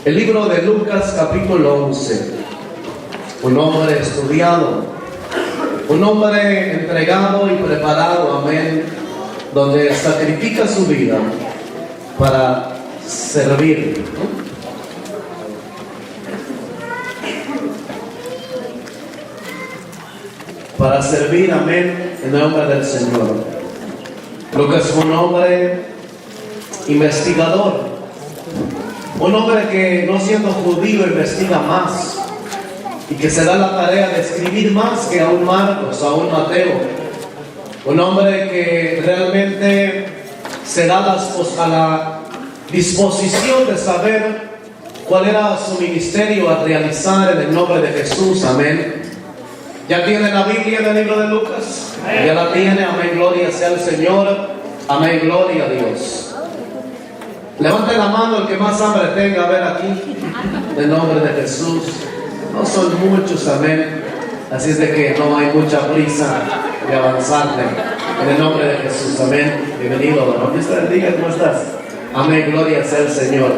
El libro de Lucas capítulo 11. Un hombre estudiado, un hombre entregado y preparado, amén, donde sacrifica su vida para servir, ¿no? Para servir, amén, en nombre del Señor. Lucas fue un hombre investigador, un hombre que, no siendo judío, investiga más y que se da la tarea de escribir más que a un Marcos, a un Mateo. Un hombre que realmente se da a la disposición de saber cuál era su ministerio a realizar en el nombre de Jesús, amén. ¿Ya tiene la Biblia en el libro de Lucas? Ya la tiene, amén, gloria sea al Señor, amén, gloria a Dios. Levante la mano el que más hambre tenga, a ver aquí, en el nombre de Jesús. No son muchos, amén, así es de que no hay mucha prisa de avanzarle, en el nombre de Jesús, amén. Bienvenido, don. Dios te bendiga, ¿cómo estás? Amén, gloria sea al Señor.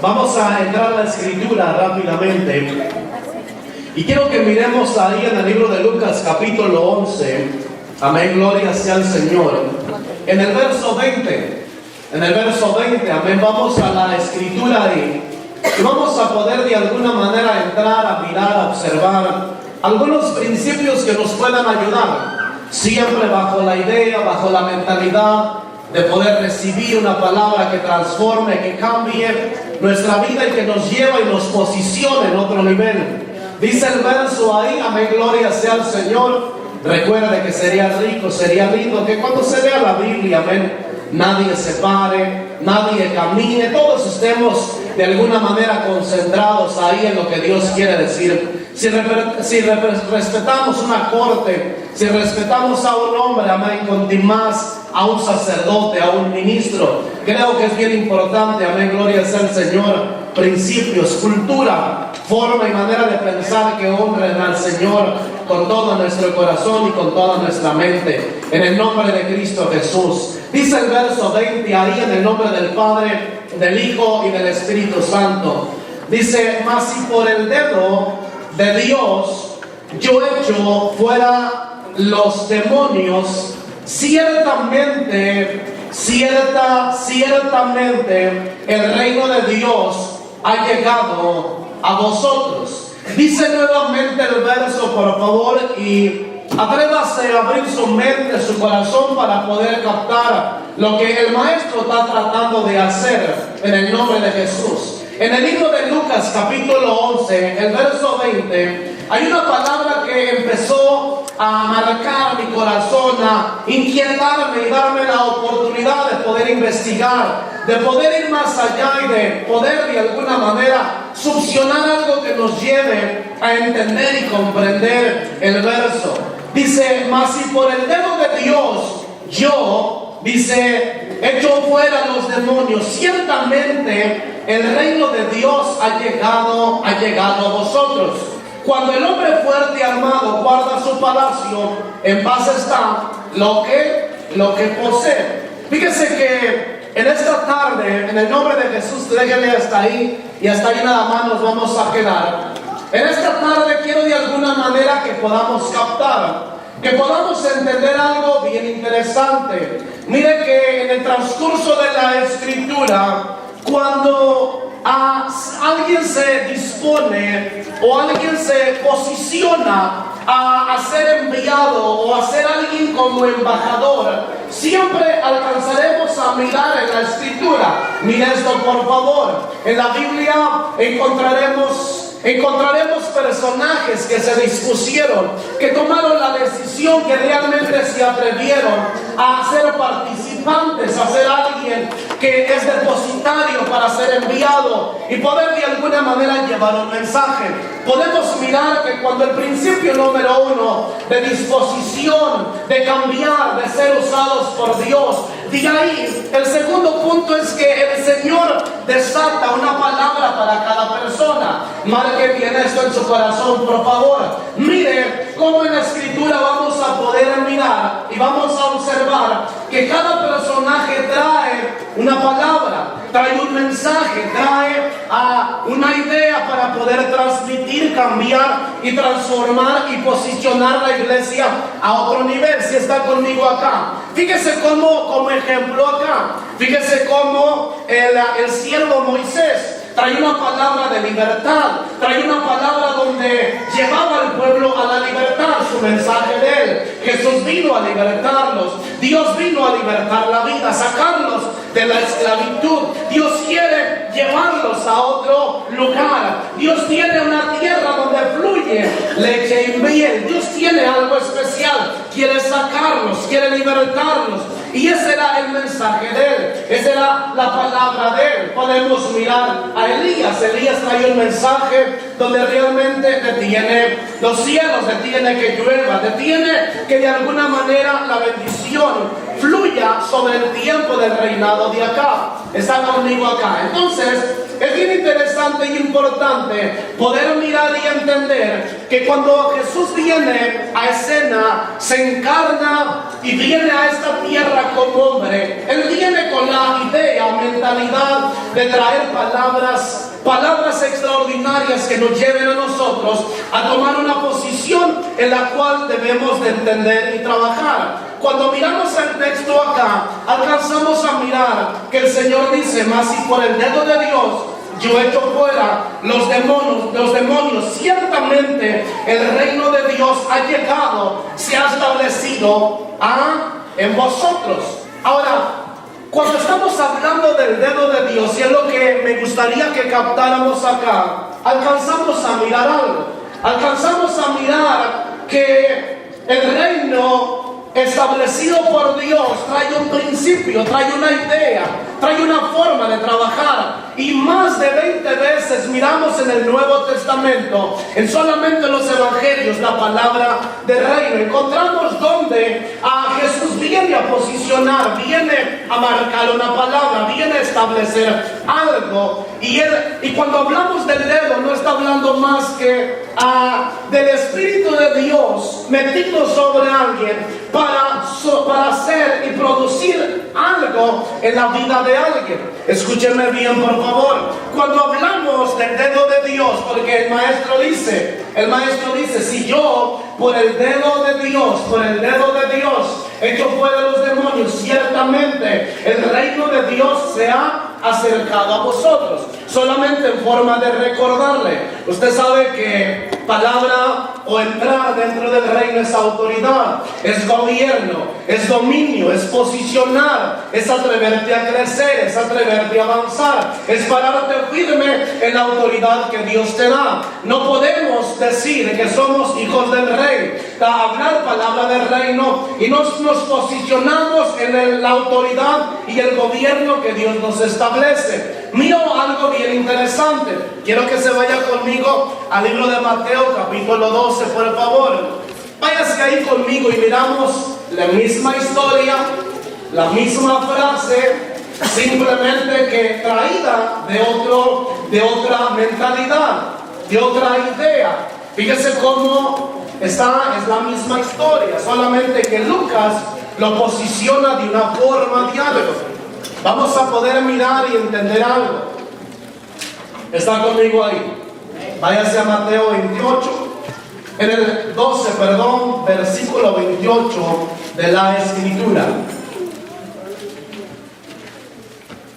Vamos a entrar a la escritura rápidamente. Y quiero que miremos ahí en el libro de Lucas capítulo 11, amén, gloria sea al Señor, en el verso 20, amén, vamos a la escritura ahí, y vamos a poder de alguna manera entrar a mirar, a observar algunos principios que nos puedan ayudar, siempre bajo la idea, bajo la mentalidad de poder recibir una palabra que transforme, que cambie nuestra vida y que nos lleve y nos posicione en otro nivel. Dice el verso ahí, amén, gloria sea al Señor. Recuerde que sería rico, sería lindo que cuando se lea la Biblia, amén, nadie se pare, nadie camine, todos estemos de alguna manera concentrados ahí en lo que Dios quiere decir. Si respetamos una corte, si respetamos a un hombre, amén, con más a un sacerdote, a un ministro, creo que es bien importante, amén, gloria sea al Señor, principios, cultura, forma y manera de pensar que honren al Señor con todo nuestro corazón y con toda nuestra mente, en el nombre de Cristo Jesús. Dice el verso 20 ahí, en el nombre del Padre, del Hijo y del Espíritu Santo. Dice, mas si por el dedo de Dios yo echo fuera los demonios, ciertamente el reino de Dios ha llegado a vosotros. Dice nuevamente el verso, por favor, y atrévase a abrir su mente, su corazón, para poder captar lo que el maestro está tratando de hacer en el nombre de Jesús. En el libro de Lucas capítulo 11, el verso 20, hay una palabra que empezó a marcar mi corazón, a inquietarme y darme la oportunidad de poder investigar, de poder ir más allá y de poder de alguna manera succionar algo que nos lleve a entender y comprender el verso. Dice, mas si por el dedo de Dios yo, dice, echo fuera los demonios, ciertamente el reino de Dios ha llegado a vosotros. Cuando el hombre fuerte y armado guarda su palacio, en paz está lo que posee. Fíjese que en esta tarde, en el nombre de Jesús, déjenle hasta ahí, y hasta ahí nada más nos vamos a quedar. En esta tarde quiero de alguna manera que podamos captar, que podamos entender algo bien interesante. Mire que en el transcurso de la Escritura, cuando alguien se dispone o alguien se posiciona a ser enviado o a ser alguien como embajador, siempre alcanzaremos a mirar en la Escritura. Mire esto, por favor. En la Biblia encontraremos personajes que se dispusieron, que tomaron la decisión, que realmente se atrevieron a ser participantes, a ser alguien que es depositario para ser enviado y poder de alguna manera llevar un mensaje. Podemos mirar que cuando el principio número 1 de disposición, de cambiar, de ser usados por Dios, de ahí el segundo punto es que el Señor desata una palabra para cada persona. Marque bien esto en su corazón, por favor. Mire cómo en la Escritura vamos a poder mirar y vamos a observar que cada personaje trae una palabra. trae un mensaje, trae una idea para poder transmitir, cambiar y transformar y posicionar la iglesia a otro nivel. Si está conmigo acá, fíjese como ejemplo acá, fíjese cómo el siervo Moisés trae una palabra de libertad, trae una palabra donde llevaba al pueblo a la libertad, su mensaje de él. Jesús vino a libertarlos, Dios vino a libertar la vida, sacarlos de la esclavitud. Dios quiere llevarlos a otro lugar. Dios tiene una tierra donde fluye leche y miel. Dios tiene algo especial, quiere sacarlos, quiere libertarlos. Y ese era el mensaje de él, esa era la palabra de él. Podemos mirar a Elías. Elías trae un mensaje donde realmente detiene los cielos, detiene que llueva, detiene que de alguna manera la bendición fluya sobre el tiempo del reinado de acá. Está conmigo acá. Entonces es bien interesante y importante poder mirar y entender que cuando Jesús viene a escena, se encarna y viene a esta tierra como hombre, Él viene con la idea, mentalidad de traer palabras extraordinarias que nos lleven a nosotros a tomar una posición en la cual debemos de entender y trabajar. Cuando miramos el texto acá, alcanzamos a mirar que el Señor dice: mas si por el dedo de Dios yo echo fuera los demonios, ciertamente el reino de Dios ha llegado, se ha establecido en vosotros. Ahora, cuando estamos hablando del dedo de Dios, y es lo que me gustaría que captáramos acá, alcanzamos a mirar algo. Alcanzamos a mirar que el reino establecido por Dios trae un principio, trae una idea, trae una forma de trabajar. Y más de 20 veces miramos en el Nuevo Testamento, en solamente los evangelios, la palabra de reino. Encontramos donde Jesús viene a posicionar, viene a marcar una palabra, viene a establecer algo. Y cuando hablamos del dedo, no está hablando más que del Espíritu de Dios metido sobre alguien para hacer y producir algo en la vida de alguien. Escúchenme bien, por favor. Cuando hablamos del dedo de Dios, porque el maestro dice, si yo por el dedo de Dios echo fuera los demonios, ciertamente el reino de Dios se ha acercado a vosotros. Solamente en forma de recordarle, usted sabe que palabra o entrar dentro del reino es autoridad, es gobierno, es dominio, es posicionar, es atreverte a crecer, es atreverte a avanzar, es pararte firme en la autoridad que Dios te da. No podemos decir que somos hijos del rey, hablar palabra del reino y nos posicionamos en la autoridad y el gobierno que Dios nos establece. Miro algo bien interesante. Quiero que se vaya conmigo al libro de Mateo, capítulo 12, por favor. Váyase ahí conmigo y miramos la misma historia, la misma frase, simplemente que traída de otra mentalidad, de otra idea. Fíjese cómo es la misma historia, solamente que Lucas lo posiciona de una forma de algo. Vamos a poder mirar y entender algo. ¿Está conmigo ahí? Váyase a Mateo 28, en el 12, versículo 28 de la Escritura.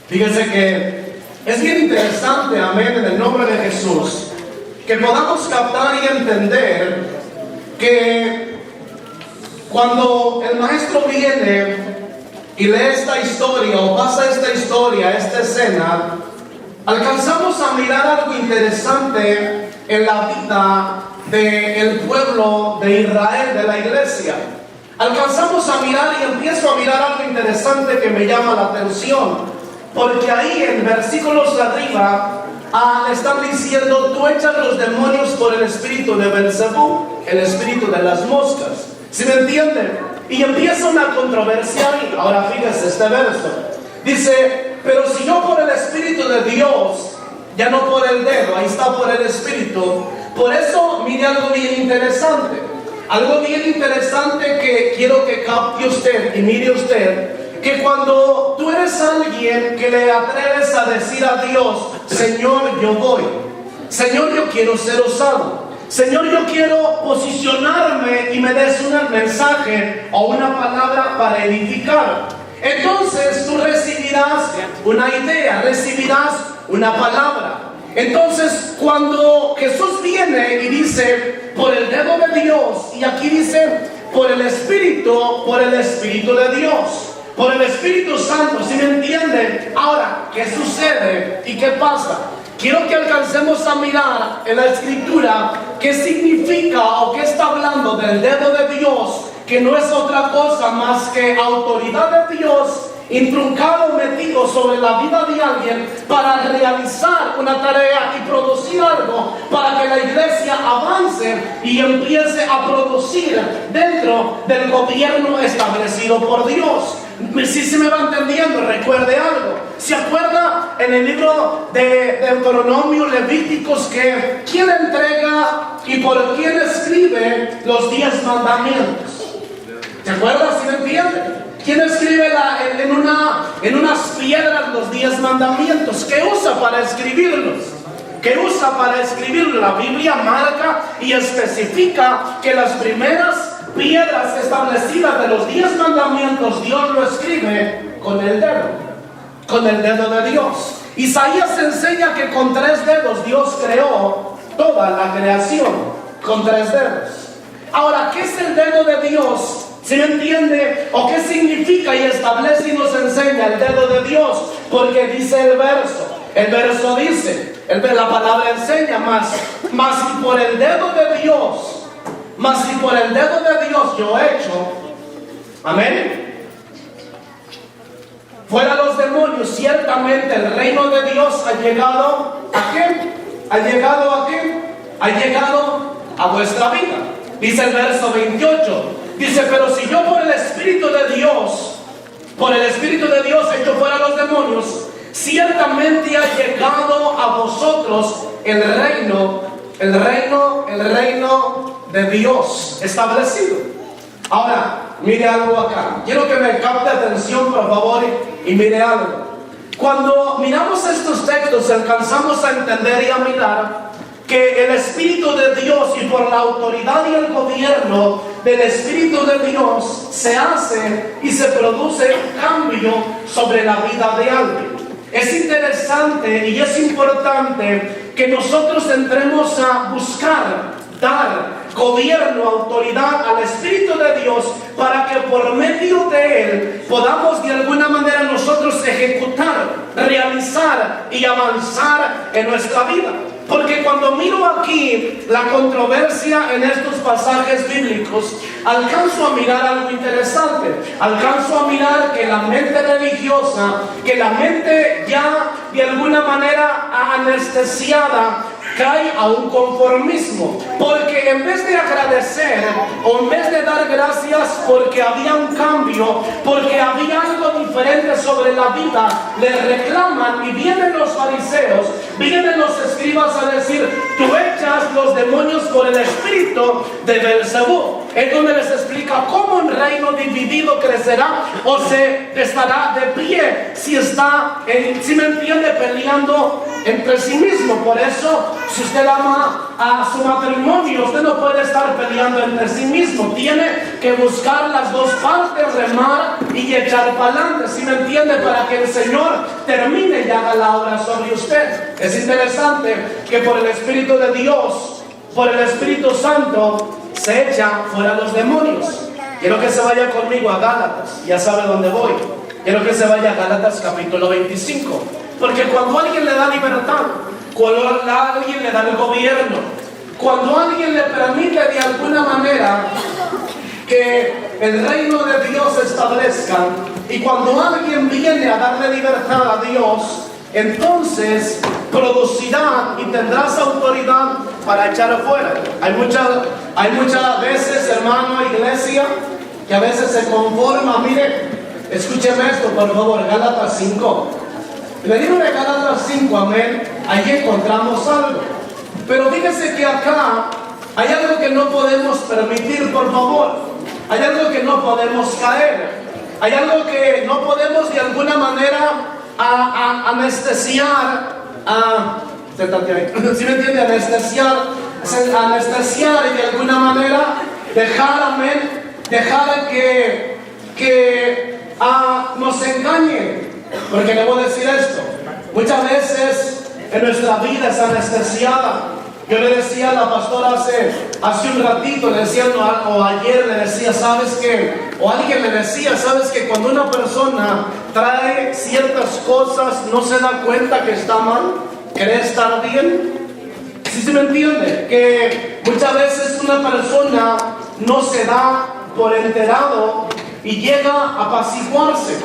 Fíjense que es bien interesante, amén, en el nombre de Jesús, que podamos captar y entender que cuando el maestro viene y lee esta historia o pasa esta historia, esta escena, alcanzamos a mirar algo interesante en la vida del pueblo de Israel, de la iglesia. Alcanzamos a mirar y empiezo a mirar algo interesante que me llama la atención, porque ahí en versículos de arriba le están diciendo: tú echas los demonios por el espíritu de Belzebú, el espíritu de las moscas. ¿Sí me entienden? Y empieza una controversia ahí. Ahora fíjese este verso. Dice: pero si yo por el Espíritu de Dios, ya no por el dedo, ahí está por el Espíritu. Por eso, mire algo bien interesante. Algo bien interesante que quiero que capte usted y mire usted. que cuando tú eres alguien que le atreves a decir a Dios, Señor, yo voy, Señor, yo quiero ser usado, Señor, yo quiero posicionarme y me des un mensaje o una palabra para edificar, entonces tú recibirás una idea, recibirás una palabra. Entonces cuando Jesús viene y dice, por el dedo de Dios, y aquí dice, por el Espíritu de Dios, por el Espíritu Santo, ¿sí me entienden? Ahora, ¿qué sucede y qué pasa? Quiero que alcancemos a mirar en la Escritura qué significa o qué está hablando del dedo de Dios, que no es otra cosa más que autoridad de Dios intruncado, metido sobre la vida de alguien para realizar una tarea y producir algo para que la iglesia avance y empiece a producir dentro del gobierno establecido por Dios. Si se me va entendiendo, recuerde algo. ¿Se acuerda en el libro de Deuteronomio, Levíticos, que quién entrega y por quién escribe los 10 mandamientos? ¿Se acuerda? ¿Sí me entiende? ¿Quién escribe en unas piedras los 10 mandamientos? ¿Qué usa para escribirlos? ¿Qué usa para escribirlos? La Biblia marca y especifica que las primeras piedras establecidas de los 10 mandamientos, Dios lo escribe con el dedo de Dios. Isaías enseña que con 3 dedos Dios creó toda la creación, con 3 dedos. Ahora, ¿qué es el dedo de Dios? ¿Sí me entiende? ¿O qué significa y establece y nos enseña el dedo de Dios? Porque dice el verso dice, la palabra enseña más si por el dedo de Dios, yo he hecho, amén, fuera los demonios, ciertamente el reino de Dios ha llegado ¿a qué? Ha llegado a vuestra vida. Dice el verso 28, dice, pero si yo por el Espíritu de Dios echo fuera los demonios, ciertamente ha llegado a vosotros el reino de Dios establecido. Ahora, mire algo acá. Quiero que me capte atención, por favor, y mire algo. Cuando miramos estos textos, alcanzamos a entender y a mirar que el Espíritu de Dios, y por la autoridad y el gobierno del Espíritu de Dios, se hace y se produce un cambio sobre la vida de alguien. Es interesante y es importante que nosotros entremos a buscar dar gobierno, autoridad al Espíritu de Dios, para que por medio de Él podamos de alguna manera nosotros ejecutar, realizar y avanzar en nuestra vida. Porque cuando miro aquí la controversia en estos pasajes bíblicos, alcanzo a mirar algo interesante. Alcanzo a mirar que la mente religiosa, que la mente ya de alguna manera anestesiada, cae a un conformismo, porque en vez de agradecer o en vez de dar gracias porque había un cambio, porque había algo diferente sobre la vida, le reclaman, y vienen los fariseos, vienen los escribas a decir, tú echas los demonios por el espíritu de Belzebú. Es donde les explica cómo un reino dividido crecerá o se estará de pie si está, si me entiende, peleando entre sí mismo. Por eso, si usted ama a su matrimonio, usted no puede estar peleando entre sí mismo. Tiene que buscar las dos partes, remar y echar para adelante, si me entiende, para que el Señor termine y haga la obra sobre usted. Es interesante que por el Espíritu de Dios, por el Espíritu Santo, se echan fuera los demonios. Quiero que se vaya conmigo a Gálatas, ya sabe dónde voy. Quiero que se vaya a Gálatas capítulo 25. Porque cuando alguien le da libertad, cuando alguien le da el gobierno, cuando alguien le permite de alguna manera que el reino de Dios se establezca, y cuando alguien viene a darle libertad a Dios, entonces producirá y tendrás autoridad para echar afuera. Hay muchas veces, hermano, iglesia, que a veces se conforma. Mire, escúcheme esto, por favor, Gálatas 5. En el libro de Gálatas 5, amén, ahí encontramos algo. Pero fíjese que acá hay algo que no podemos permitir, por favor. Hay algo que no podemos caer. Hay algo que no podemos de alguna manera anestesiar. ¿Sí me entiende? Anestesiar y de alguna manera dejar que nos engañen. Porque le voy a decir esto: muchas veces en nuestra vida es anestesiada. Yo le decía a la pastora hace un ratito, le decía, o ayer le decía, ¿sabes qué? O alguien me decía, ¿sabes que cuando una persona trae ciertas cosas no se da cuenta que está mal? ¿Cree estar bien? ¿Sí se me entiende? Que muchas veces una persona no se da por enterado y llega a apaciguarse,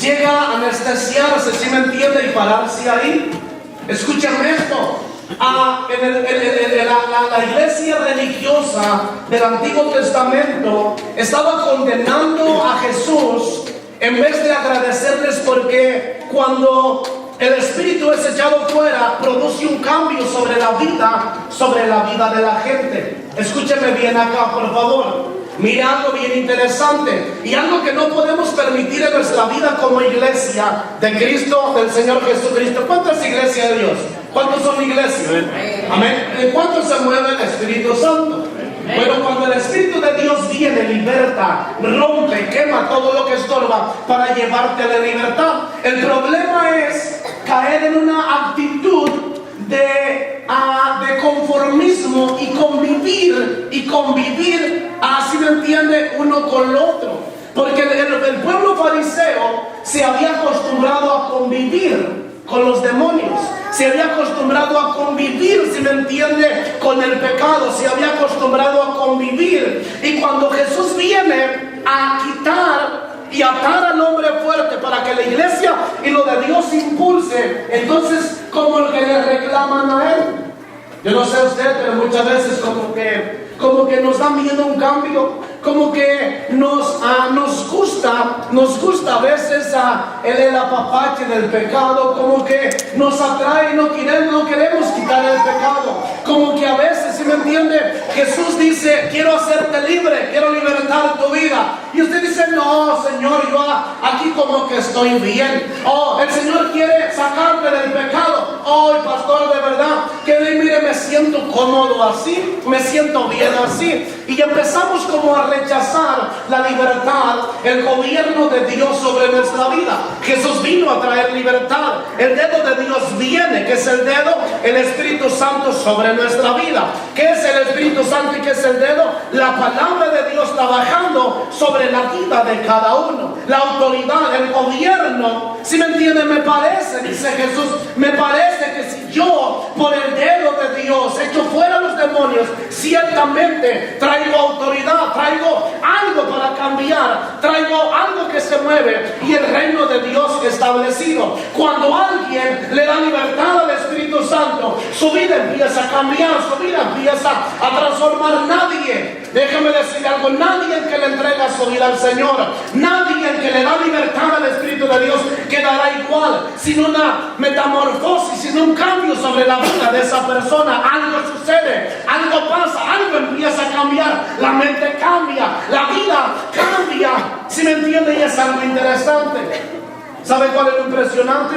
llega a anestesiarse, ¿sí me entiende? Y pararse ahí. Escúchame esto. La iglesia religiosa del Antiguo Testamento estaba condenando a Jesús en vez de agradecerles, porque cuando el Espíritu es echado fuera, produce un cambio sobre la vida de la gente. Escúcheme bien acá, por favor. Mira algo bien interesante y algo que no podemos permitir en nuestra vida como iglesia de Cristo, del Señor Jesucristo. ¿Cuántas iglesias de Dios? ¿Cuántos son iglesias? Amén. ¿En cuánto se mueve el Espíritu Santo? Bueno, cuando el Espíritu de Dios viene, liberta, rompe, quema todo lo que estorba para llevarte a la libertad. El problema es caer en una actitud de conformismo y convivir, así me entiende, uno con el otro. Porque el pueblo fariseo se había acostumbrado a convivir con los demonios, se había acostumbrado a convivir, si me entiende, con el pecado, se había acostumbrado a convivir. Y cuando Jesús viene a quitar y atar al hombre fuerte para que la iglesia y lo de Dios impulse, entonces como el que le reclaman a él. Yo no sé usted, pero muchas veces como que nos da miedo un cambio, como que nos gusta a veces el apapache del pecado, como que nos atrae, no queremos quitar el pecado, como que a veces, ¿sí me entiende? Jesús dice, quiero hacerte libre, quiero libertar tu vida, y usted dice, no Señor, yo aquí como que estoy bien. Oh, el Señor quiere sacarte del pecado. Oh, pastor, de verdad que mire, me siento cómodo así, me siento bien así, y empezamos como a rechazar la libertad, el gobierno de Dios sobre nuestra vida. Jesús vino a traer libertad. El dedo de Dios viene, que es el dedo, el Espíritu Santo sobre nuestra vida. ¿Qué es el Espíritu Santo y qué es el dedo? La palabra de Dios trabajando sobre la vida de cada uno. La autoridad, el gobierno. Si me entiende, me parece, dice Jesús, me parece que si yo por el dedo de Dios echo fuera los demonios, ciertamente traigo autoridad, traigo algo para cambiar, traigo algo que se mueve y el reino de Dios establecido. Cuando alguien le da libertad al Espíritu Santo, su vida empieza a cambiar, su vida empieza a transformar. Nadie, déjeme decir algo, nadie que le entrega su vida al Señor, nadie que le da libertad al Espíritu de Dios quedará igual, sin una metamorfosis, sin un cambio sobre la vida de esa persona. Algo sucede, algo pasa, algo empieza a cambiar, la mente cambia, la vida cambia, ¿sí me entiende? Y es algo interesante. ¿Sabe cuál es lo impresionante?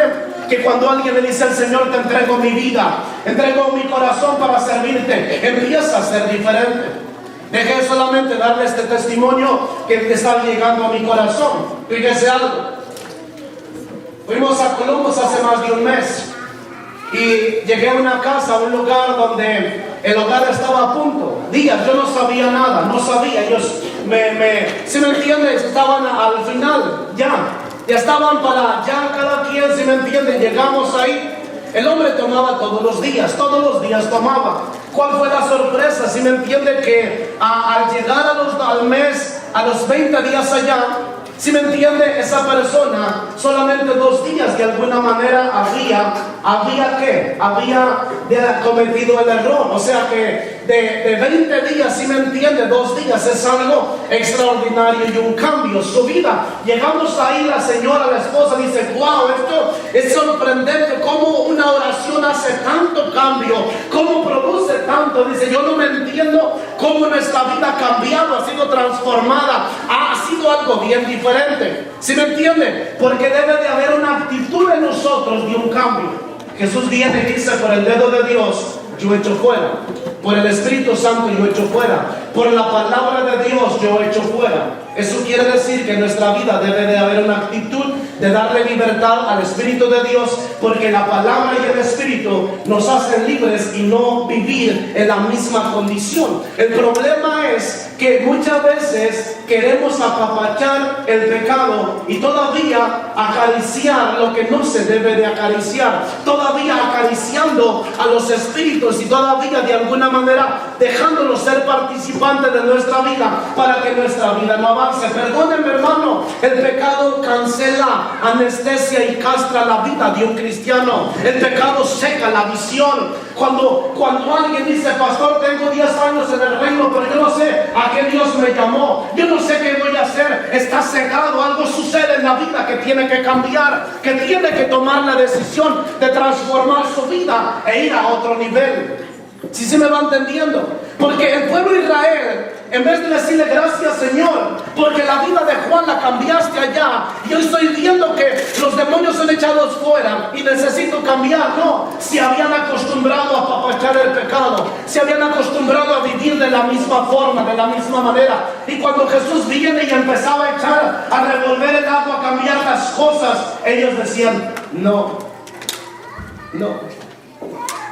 Que cuando alguien le dice al Señor, te entrego mi vida, entrego mi corazón para servirte, empieza a ser diferente. Dejé solamente darle este testimonio que está llegando a mi corazón. Fíjese algo. Fuimos a Columbus hace más de un mes y llegué a una casa, a un lugar donde el hogar estaba a punto. Días, yo no sabía nada, no sabía. Ellos si me entiendes, estaban al final, ya estaban ya cada quien, si me entienden, llegamos ahí. El hombre tomaba todos los días tomaba. ¿Cuál fue la sorpresa? Si me entiende, que al llegar al mes, a los 20 días allá, si me entiende, esa persona solamente 2 días de alguna manera había cometido el error. O sea que de 20 días, si me entiende, 2 días es algo extraordinario y un cambio su vida. Llegamos ahí, la señora, la esposa dice, wow, esto es sorprendente, cómo una oración hace tanto cambio, cómo produce tanto Santo, dice, yo no me entiendo cómo nuestra vida ha cambiado, ha sido transformada, ha sido algo bien diferente. ¿Sí me entiende? Porque debe de haber una actitud en nosotros de un cambio. Jesús viene y dice, por el dedo de Dios yo echo fuera, por el Espíritu Santo yo echo fuera, por la palabra de Dios yo echo fuera. Eso quiere decir que en nuestra vida debe de haber una actitud de darle libertad al Espíritu de Dios, porque la palabra y el Espíritu nos hacen libres y no vivir en la misma condición. El problema es que muchas veces queremos apapachar el pecado y todavía acariciar lo que no se debe de acariciar, todavía acariciando a los espíritus y todavía de alguna manera dejándolos ser participantes de nuestra vida para que nuestra vida no avance. Perdónenme, hermano, el pecado cancela, anestesia y castra la vida de un cristiano. El pecado seca la visión. Cuando alguien dice, pastor, tengo 10 años en el reino, pero yo no sé a qué Dios me llamó, yo no sé qué voy a hacer, está cegado, algo sucede en la vida que tiene que cambiar, que tiene que tomar la decisión de transformar su vida e ir a otro nivel. ¿Sí se me va entendiendo? Porque el pueblo de Israel, en vez de decirle gracias Señor, porque la vida de Juan la cambiaste allá, y hoy estoy viendo que los demonios son echados fuera y necesito cambiar, no, se habían acostumbrado a apapachar el pecado, se habían acostumbrado a vivir de la misma forma, de la misma manera, y cuando Jesús viene y empezaba a echar, a revolver el agua, a cambiar las cosas, ellos decían,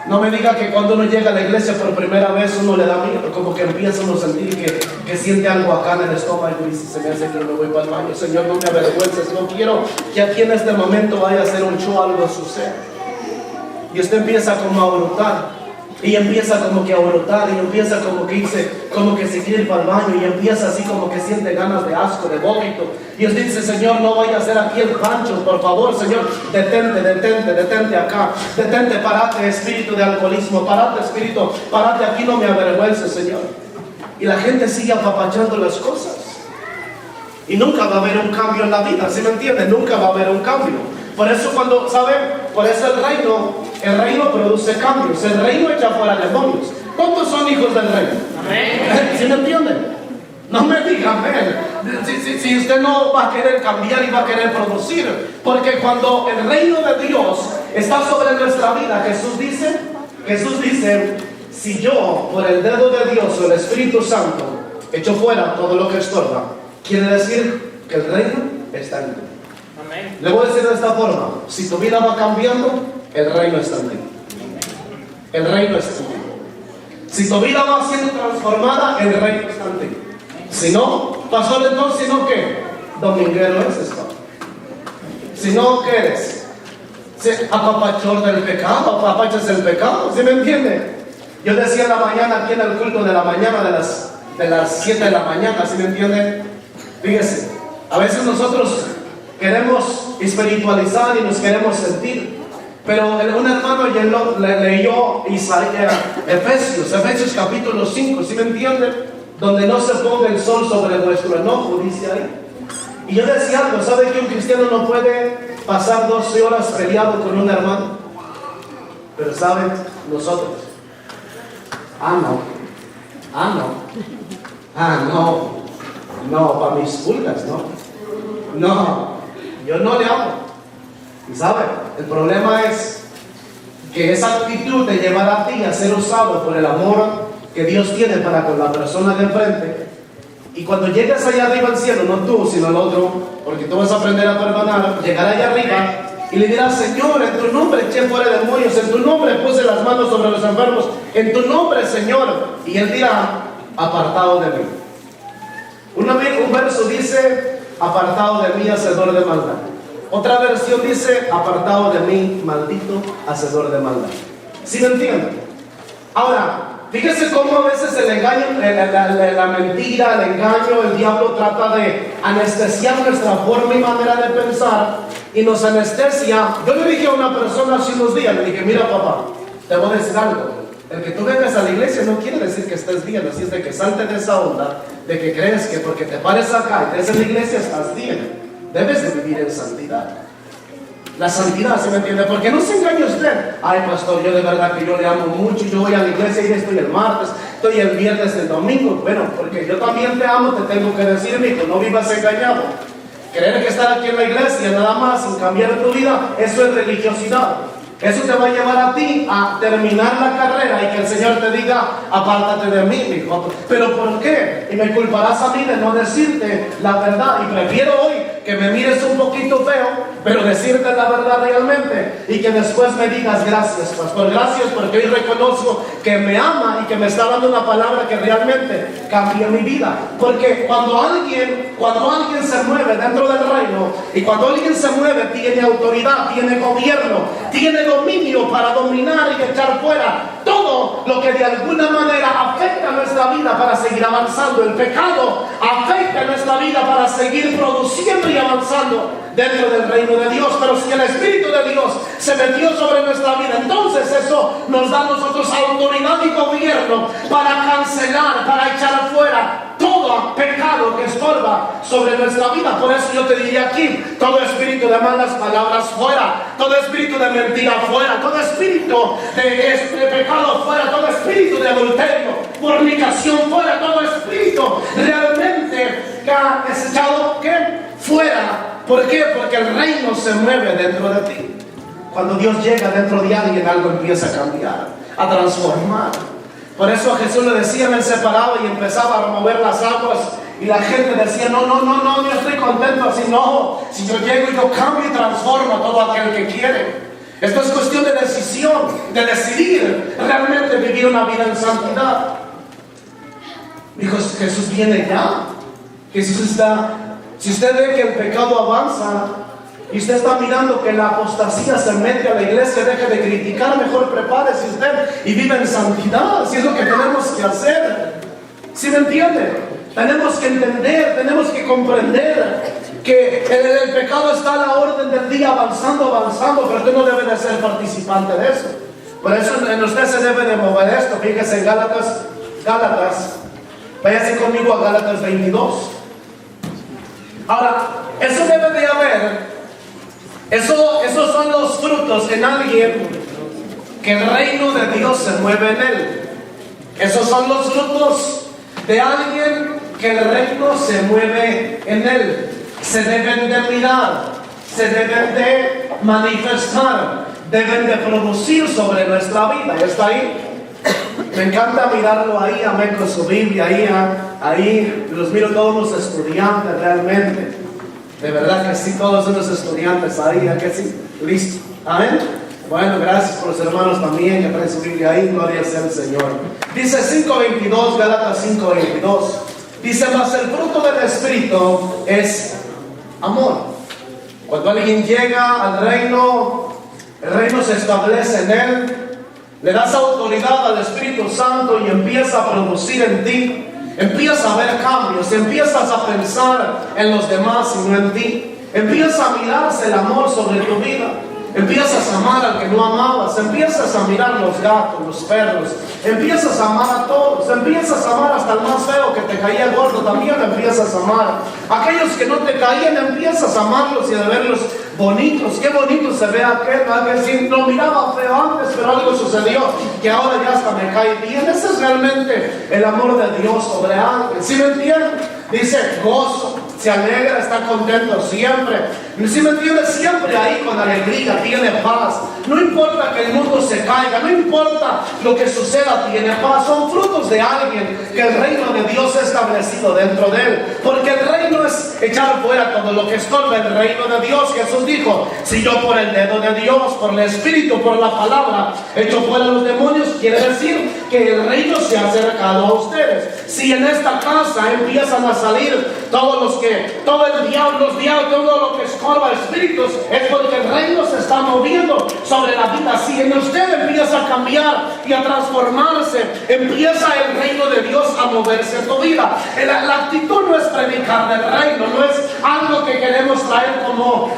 no me diga que cuando uno llega a la iglesia por primera vez uno le da miedo, como que empieza uno a sentir que siente algo acá en el estómago y dice, se me hace que no me voy para el baño, Señor, no me avergüences, no quiero que aquí en este momento vaya a hacer un show, algo suceda. Y usted empieza como a brotar, y empieza como que a brotar, y empieza como que irse, como que se quiere ir para el baño, y empieza así como que siente ganas de asco, de vómito, y usted dice, Señor, no vaya a hacer aquí el rancho, por favor, Señor, detente acá, detente, parate, espíritu de alcoholismo, parate, espíritu, parate aquí, no me avergüences, Señor. Y la gente sigue apapachando las cosas, y nunca va a haber un cambio en la vida, ¿sí me entiende? Nunca va a haber un cambio. Por eso cuando, ¿saben? Por eso el reino produce cambios, el reino echa fuera demonios. ¿Cuántos son hijos del reino? Amén. ¿Sí me entienden? No me digan amén. Si usted no va a querer cambiar y va a querer producir, porque cuando el reino de Dios está sobre nuestra vida, Jesús dice, si yo por el dedo de Dios o el Espíritu Santo echo fuera todo lo que estorba, quiere decir que el reino está en ti. Le voy a decir de esta forma, si tu vida va cambiando, el reino está en ti. El reino está en ti. Si tu vida va siendo transformada, el reino está en ti. Si no, pastor, entonces, ¿si no qué? Dominguero es esto. Si no, ¿qué eres? Apapachor del pecado, apapachas el pecado, ¿sí me entiende? Yo decía en la mañana, aquí en el culto de la mañana, de las 7 de la mañana, ¿sí me entiende? Fíjese, a veces nosotros queremos espiritualizar y nos queremos sentir, pero un hermano le leyó Efesios capítulo 5, ¿sí me entiende? Donde no se ponga el sol sobre vuestro enojo, dice ahí. Y yo decía algo, ¿sabe que un cristiano no puede pasar 12 horas peleado con un hermano? Pero ¿saben? Nosotros, no, para mis pulgas, no, yo no le hablo. Y ¿sabe? El problema es que esa actitud de llevar a ti a ser usado por el amor que Dios tiene para con la persona de enfrente, y cuando llegues allá arriba al cielo, no tú, sino el otro, porque tú vas a aprender a perdonar, llegar allá arriba y le dirás, Señor, en tu nombre eché fuera demonios, en tu nombre puse las manos sobre los enfermos, en tu nombre, Señor, y Él dirá, apartado de mí. Un verso dice, apartado de mí, hacedor de maldad. Otra versión dice, apartado de mí, maldito, hacedor de maldad. ¿Sí me entienden? Ahora, fíjese cómo a veces el engaño, la mentira, el engaño, el diablo trata de anestesiar nuestra forma y manera de pensar, y nos anestesia. Yo le dije a una persona hace unos días, le dije, mira papá, te voy a decir algo, el que tú vengas a la iglesia no quiere decir que estés bien, así es de que salte de esa onda, de que crees que porque te pares acá y estés en la iglesia estás bien. Debes de vivir en santidad. La santidad, ¿se me entiende? Porque no se engañe usted. Ay, pastor, yo de verdad que yo le amo mucho. Yo voy a la iglesia y estoy el martes, estoy el viernes, el domingo. Bueno, porque yo también te amo, te tengo que decir, hijo, no vivas engañado. Creer que estar aquí en la iglesia nada más sin cambiar tu vida, eso es religiosidad. Eso te va a llevar a ti a terminar la carrera y que el Señor te diga, apártate de mí, hijo. ¿Pero por qué? Y me culparás a mí de no decirte la verdad. Y prefiero hoy que me mires un poquito feo, pero decirte la verdad realmente. Y que después me digas, gracias, pastor, gracias, porque hoy reconozco que me ama y que me está dando una palabra que realmente cambia mi vida. Porque cuando alguien se mueve dentro del reino, y cuando alguien se mueve, tiene autoridad, tiene gobierno, tiene dominio para dominar y echar fuera todo lo que de alguna manera afecta a nuestra vida para seguir avanzando. El pecado afecta a nuestra vida para seguir produciendo y avanzando dentro del reino de Dios. Pero si el Espíritu de Dios se metió sobre nuestra vida, entonces eso nos da a nosotros autoridad y gobierno para cancelar, para echar fuera todo pecado que estorba sobre nuestra vida. Por eso yo te diría aquí, todo espíritu de malas palabras fuera, todo espíritu de mentira fuera, todo espíritu de pecado fuera, todo espíritu de adulterio, fornicación fuera, todo espíritu realmente que ha echado ¿qué? Fuera. ¿Por qué? Porque el reino se mueve dentro de ti. Cuando Dios llega dentro de alguien, algo empieza a cambiar, a transformar. Por eso Jesús le decía, él se paraba y empezaba a remover las aguas. Y la gente decía, no, yo estoy contento así. No, si yo llego y yo cambio y transformo a todo aquel que quiere. Esto es cuestión de decisión, de decidir realmente vivir una vida en santidad. Dijo, Jesús viene ya. Jesús está... Si usted ve que el pecado avanza y usted está mirando que la apostasía se mete a la iglesia, deje de criticar, mejor prepárese usted y vive en santidad. Si es lo que tenemos que hacer. ¿Sí me entiende? Tenemos que entender, tenemos que comprender que el pecado está a la orden del día, avanzando, pero usted no debe de ser participante de eso. Por eso en usted se debe de mover esto. Fíjese en Gálatas, váyase conmigo a Gálatas 22. Ahora, eso debe de haber, esos son los frutos en alguien que el reino de Dios se mueve en él. Esos son los frutos de alguien que el reino se mueve en él. Se deben de mirar, se deben de manifestar, deben de producir sobre nuestra vida. ¿Está ahí? Me encanta mirarlo ahí, amén, con su Biblia, ahí los miro todos los estudiantes realmente. De verdad que sí, todos los estudiantes ahí, ¿a que sí? Listo, amén. Bueno, gracias por los hermanos también que traen su Biblia ahí, gloria sea al Señor. Dice 5:22, Gálatas 5:22. Dice, mas el fruto del Espíritu es amor. Cuando alguien llega al reino, el reino se establece en él. Le das autoridad al Espíritu Santo y empieza a producir en ti. Empieza a ver cambios. Empiezas a pensar en los demás y no en ti. Empieza a mirarse el amor sobre tu vida. Empiezas a amar al que no amabas. Empiezas a mirar los gatos, los perros. Empiezas a amar a todos. Empiezas a amar hasta el más feo que te caía gordo. También empiezas a amar. Aquellos que no te caían, empiezas a amarlos y a verlos bonitos. Qué bonito se ve aquel. Alguien sí, lo miraba feo antes, pero algo sucedió que ahora ya hasta me cae bien. Ese es realmente el amor de Dios sobre alguien. ¿Sí me entienden? Dice gozo, se alegra, está contento siempre. ¿Sí me entiendes? Siempre ahí con alegría, tiene paz. No importa que el mundo se caiga, no importa lo que suceda, tiene paz. Son frutos de alguien que el reino de Dios ha establecido dentro de él. Porque el reino es echar fuera todo lo que estorba el reino de Dios. Jesús dijo, si yo por el dedo de Dios, por el Espíritu, por la palabra, echo fuera los demonios, quiere decir que el reino se ha acercado a ustedes. Si en esta casa empiezan a salir todo el diablo, todo lo que estorba espíritus, es porque el reino se está moviendo sobre la vida. Si en usted empieza a cambiar y a transformarse, empieza el reino de Dios a moverse en tu vida. La actitud no es predicar del reino, no es algo que queremos traer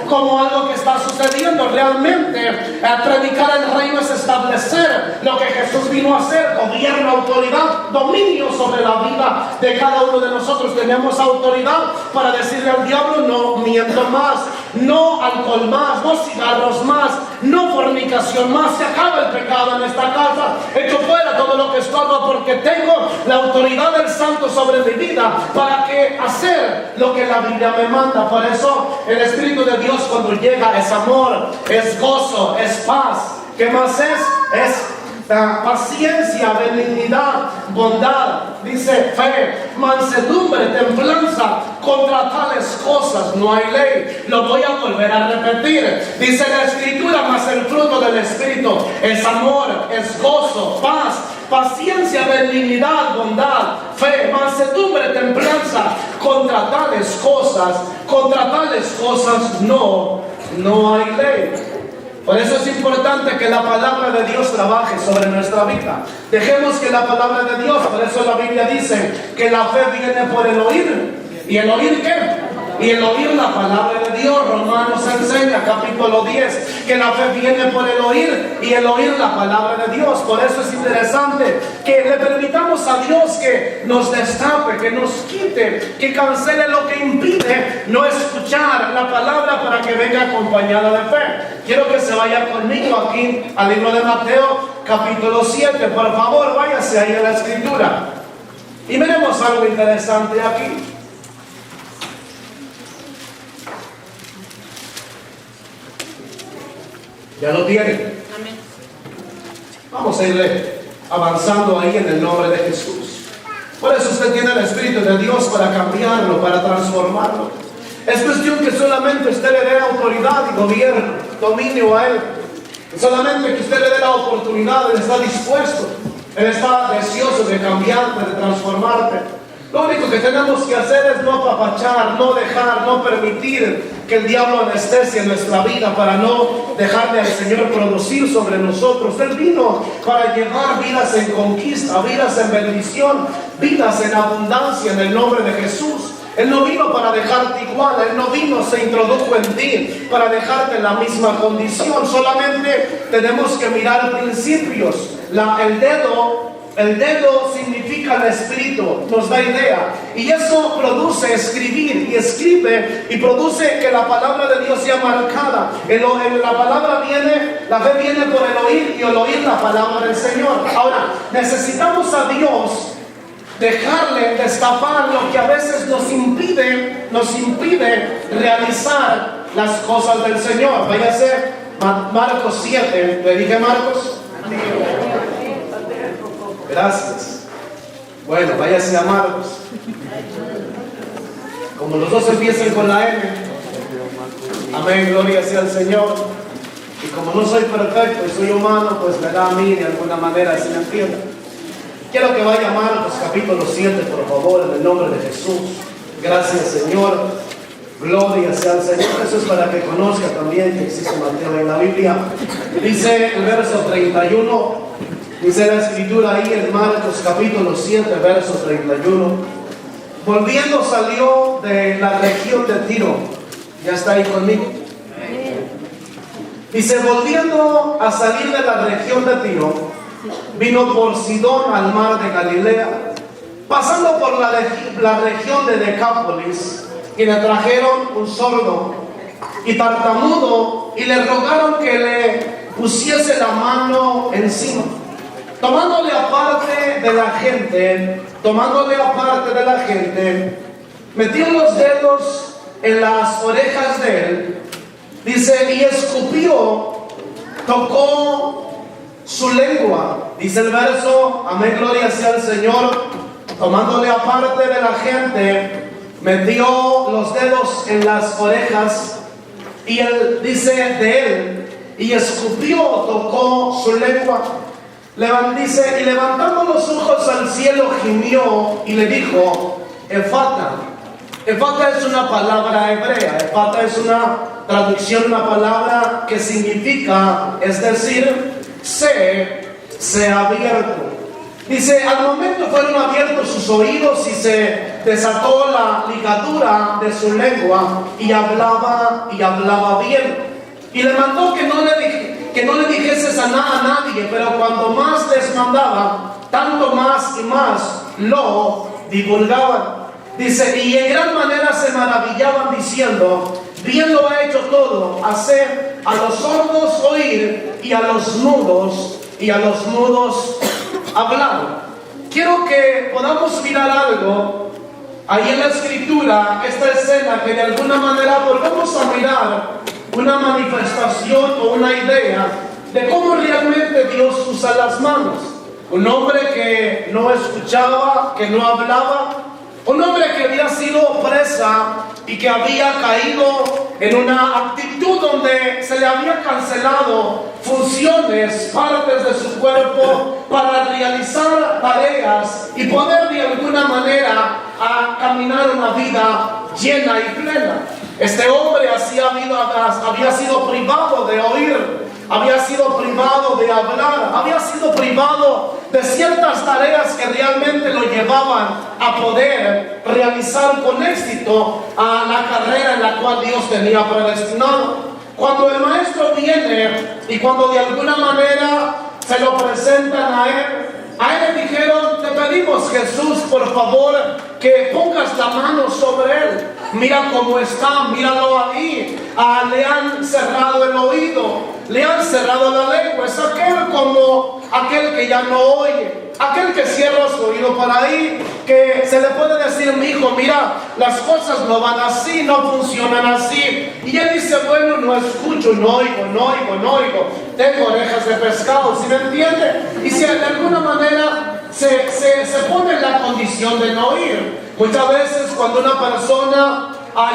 como algo que está sucediendo. Realmente predicar el reino es establecer lo que Jesús vino a hacer, gobierno, autoridad, dominio sobre la vida de cada uno de nosotros. Tenemos autoridad para decirle al diablo: no miento más, no alcohol más, no cigarros más, no fornicación más. Se acaba el pecado en esta casa. Echo fuera todo lo que estorba, porque tengo la autoridad del Santo sobre mi vida para que hacer lo que la Biblia me manda. Por eso el Espíritu de Dios, cuando llega, es amor, es gozo, es paz. ¿Qué más es? Es paciencia, benignidad, bondad, dice fe, mansedumbre, templanza. Contra tales cosas no hay ley. Lo voy a volver a repetir. Dice la Escritura: mas el fruto del Espíritu es amor, es gozo, paz, paciencia, benignidad, bondad, fe, mansedumbre, templanza. Contra tales cosas no hay ley. Por eso es importante que la palabra de Dios trabaje sobre nuestra vida. Dejemos que la palabra de Dios, por eso la Biblia dice que la fe viene por el oír. ¿Y el oír qué? Y el oír la palabra de Dios. Romanos enseña, capítulo 10, que la fe viene por el oír, y el oír la palabra de Dios. Por eso es interesante que le permitamos a Dios que nos destape, que nos quite, que cancele lo que impide no escuchar la palabra, para que venga acompañada de fe. Quiero que se vaya conmigo aquí al libro de Mateo, capítulo 7. Por favor, váyase ahí a la Escritura y veremos algo interesante aquí. ¿Ya lo tienen? Amén. Vamos a irle avanzando ahí en el nombre de Jesús. Por eso usted tiene el Espíritu de Dios para cambiarlo, para transformarlo. Es cuestión que solamente usted le dé autoridad y gobierno, dominio a Él. Solamente que usted le dé la oportunidad. Él está dispuesto, Él está deseoso de cambiarte, de transformarte. Lo único que tenemos que hacer es no apapachar, no dejar, no permitir que el diablo anestesie nuestra vida, para no dejarle al Señor producir sobre nosotros. Él vino para llevar vidas en conquista, vidas en bendición, vidas en abundancia, en el nombre de Jesús. Él no vino para dejarte igual. Él no vino, se introdujo en ti para dejarte en la misma condición. Solamente tenemos que mirar principios. El dedo significa el Espíritu, nos da idea, y eso produce escribir, y escribe y produce que la palabra de Dios sea marcada. La fe viene por el oír, y el oír la palabra del Señor. Ahora, necesitamos a Dios dejarle destapar lo que a veces nos impide realizar las cosas del Señor. Váyase Marcos 7. ¿Le dije Marcos? Gracias. Bueno, váyase a Marcos. Como los dos empiezan con la M. Amén, gloria sea al Señor. Y como no soy perfecto y soy humano, pues me da a mí de alguna manera, si me entienden. Quiero que vaya a Marcos capítulo 7, por favor, en el nombre de Jesús. Gracias, Señor. Gloria sea al Señor. Eso es para que conozca también que existe Mateo en la Biblia. Dice el verso 31. Dice la Escritura ahí en Marcos capítulo 7, verso 31. Volviendo salió de la región de Tiro. Ya está ahí conmigo. Dice: volviendo a salir de la región de Tiro, vino por Sidón al mar de Galilea, pasando por la región de Decápolis, y le trajeron un sordo y tartamudo, y le rogaron que le pusiese la mano encima. Tomándole aparte de la gente, metió los dedos en las orejas de él, dice, y escupió, tocó su lengua. Dice el verso, amén, gloria sea al Señor. Tomándole aparte de la gente, metió los dedos en las orejas, y él dice de él, y escupió, tocó su lengua. Dice, y levantando los ojos al cielo, gimió y le dijo: Efata. Efata es una palabra hebrea. Efata es una traducción, una palabra que significa, es decir, se ha abierto. Dice, al momento fueron abiertos sus oídos y se desató la ligadura de su lengua, y hablaba bien. Y le mandó que no le que no le dijeses a nadie, pero cuando más les mandaba, tanto más y más lo divulgaban. Dice, y en gran manera se maravillaban diciendo, bien lo ha hecho todo, hacer a los sordos oír y a los mudos hablar. Quiero que podamos mirar algo ahí en la escritura, esta escena, que de alguna manera volvamos a mirar una manifestación o una idea de cómo realmente Dios usa las manos. Un hombre que no escuchaba, que no hablaba, un hombre que había sido presa y que había caído en una actitud donde se le había cancelado funciones, partes de su cuerpo para realizar tareas y poder de alguna manera caminar una vida llena y plena. Este hombre había sido privado de oír, había sido privado de hablar, había sido privado de ciertas tareas que realmente lo llevaban a poder realizar con éxito a la carrera en la cual Dios tenía predestinado. Cuando el maestro viene y cuando de alguna manera se lo presentan a él le dijeron, te pedimos, Jesús, por favor, que pongas la mano sobre él. Mira cómo está, míralo ahí. Le han cerrado el oído, le han cerrado la lengua. Es aquel que ya no oye, aquel que cierra su oído por ahí, que se le puede decir, mi hijo, mira, las cosas no van así, no funcionan así. Y él dice, bueno, no escucho, no oigo. Tengo orejas de pescado, ¿sí me entiende? Y si de alguna manera se pone en la condición de no oír. Muchas veces cuando una persona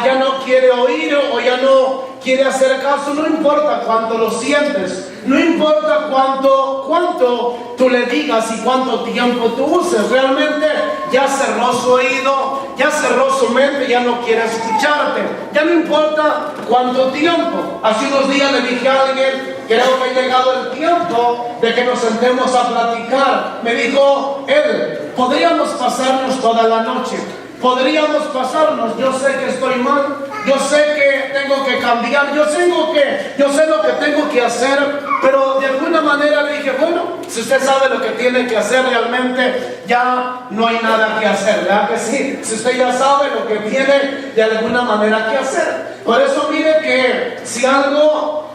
ya no quiere oír o ya no quiere hacer caso, no importa cuánto lo sientes, no importa cuánto tú le digas y cuánto tiempo tú uses, realmente ya cerró su oído, ya cerró su mente, ya no quiere escucharte, ya no importa cuánto tiempo. Hace unos días le dije a alguien, creo que ha llegado el tiempo de que nos sentemos a platicar. Me dijo él, podríamos pasarnos toda la noche. Podríamos pasarnos, yo sé que estoy mal, yo sé que tengo que cambiar, yo sé lo que tengo que hacer, pero de alguna manera le dije, bueno, si usted sabe lo que tiene que hacer realmente, ya no hay nada que hacer, ¿verdad que sí? Si usted ya sabe lo que tiene de alguna manera que hacer. Por eso mire que si algo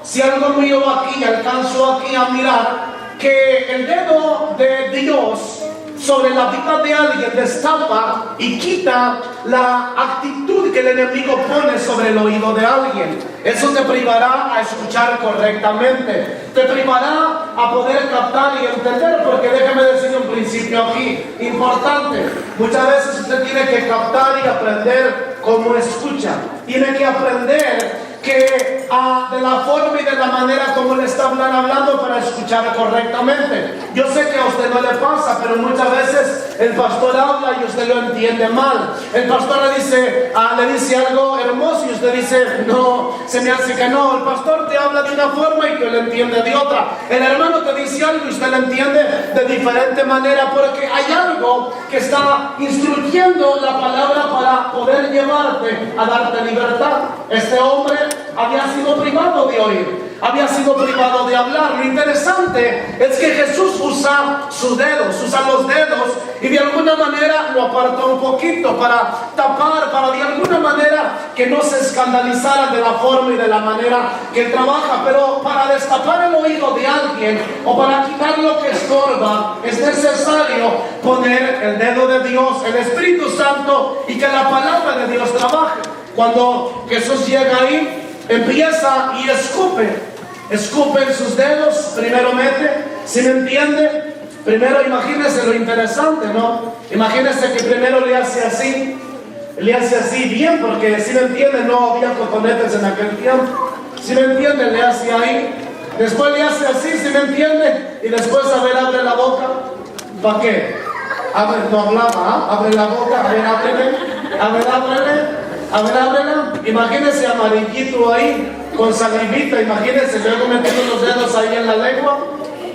miro aquí, alcanzo aquí a mirar, que el dedo de Dios sobre la vida de alguien destapa y quita la actitud que el enemigo pone sobre el oído de alguien. Eso te privará a escuchar correctamente, te privará a poder captar y entender, porque déjeme decir un principio aquí importante. Muchas veces usted tiene que captar y aprender cómo escucha, tiene que aprender que de la forma y de la manera como le está hablando para escuchar correctamente. Yo sé que a usted no le pasa, pero muchas veces el pastor habla y usted lo entiende mal. El pastor le dice algo hermoso y usted dice, no, se me hace que no. El pastor te habla de una forma y tú lo entiendes de otra. El hermano te dice algo y usted lo entiende de diferente manera, porque hay algo que está instruyendo la palabra para poder llevarte a darte libertad. Este hombre había sido privado de oír, había sido privado de hablar. Lo interesante es que Jesús usa sus dedos, usa los dedos y de alguna manera lo apartó un poquito para tapar, para de alguna manera que no se escandalizara de la forma y de la manera que él trabaja. Pero para destapar el oído de alguien o para quitar lo que estorba, es necesario poner el dedo de Dios, el Espíritu Santo, y que la palabra de Dios trabaje. Cuando Jesús llega ahí, empieza y escupe en sus dedos, primero mete, ¿sí me entiende? Primero imagínese lo interesante, ¿no? Imagínese que primero le hace así bien, porque ¿sí me entiende? No había cotonetes en aquel tiempo, ¿sí me entiende? Le hace ahí, después le hace así, ¿sí me entiende? Y después, abre la boca, ¿para qué? No hablaba, abre la boca, ábrela. Imagínese amarillito ahí, con salivita, imagínese luego metiendo los dedos ahí en la lengua.